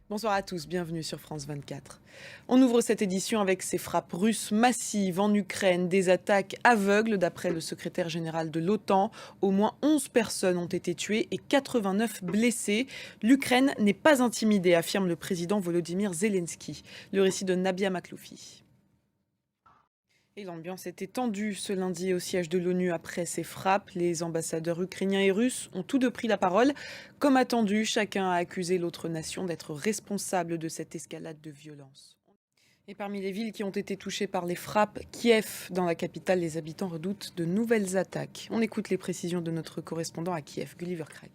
Bonsoir à tous, bienvenue sur France 24. On ouvre cette édition avec ces frappes russes massives en Ukraine, des attaques aveugles d'après le secrétaire général de l'OTAN. Au moins 11 personnes ont été tuées et 89 blessées. L'Ukraine n'est pas intimidée, affirme le président Volodymyr Zelensky. Le récit de Nabia Makloufi. Et l'ambiance était tendue ce lundi au siège de l'ONU après ces frappes. Les ambassadeurs ukrainiens et russes ont tous deux pris la parole. Comme attendu, chacun a accusé l'autre nation d'être responsable de cette escalade de violence. Et parmi les villes qui ont été touchées par les frappes, Kiev, dans la capitale, les habitants redoutent de nouvelles attaques. On écoute les précisions de notre correspondant à Kiev, Gulliver Craig.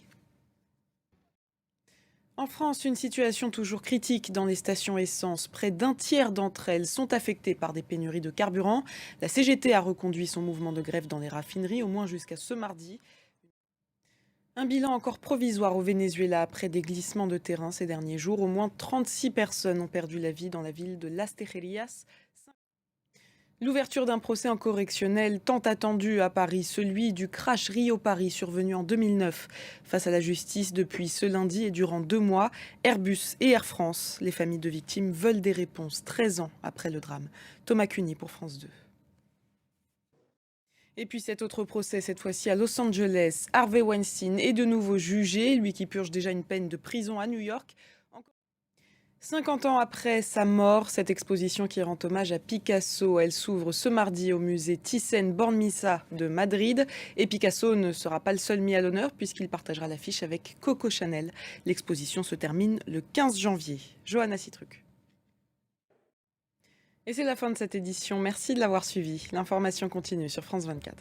En France, une situation toujours critique dans les stations essence. Près d'un tiers d'entre elles sont affectées par des pénuries de carburant. La CGT a reconduit son mouvement de grève dans les raffineries, au moins jusqu'à ce mardi. Un bilan encore provisoire au Venezuela après des glissements de terrain ces derniers jours. Au moins 36 personnes ont perdu la vie dans la ville de Las Tejerías. L'ouverture d'un procès en correctionnel tant attendu à Paris, celui du crash Rio-Paris survenu en 2009. Face à la justice depuis ce lundi et durant 2 mois, Airbus et Air France, les familles de victimes, veulent des réponses 13 ans après le drame. Thomas Cuny pour France 2. Et puis cet autre procès, cette fois-ci à Los Angeles. Harvey Weinstein est de nouveau jugé, lui qui purge déjà une peine de prison à New York. 50 ans après sa mort, cette exposition qui rend hommage à Picasso, elle s'ouvre ce mardi au musée Thyssen-Bornemisza de Madrid. Et Picasso ne sera pas le seul mis à l'honneur puisqu'il partagera l'affiche avec Coco Chanel. L'exposition se termine le 15 janvier. Johanna Citruc. Et c'est la fin de cette édition. Merci de l'avoir suivi. L'information continue sur France 24.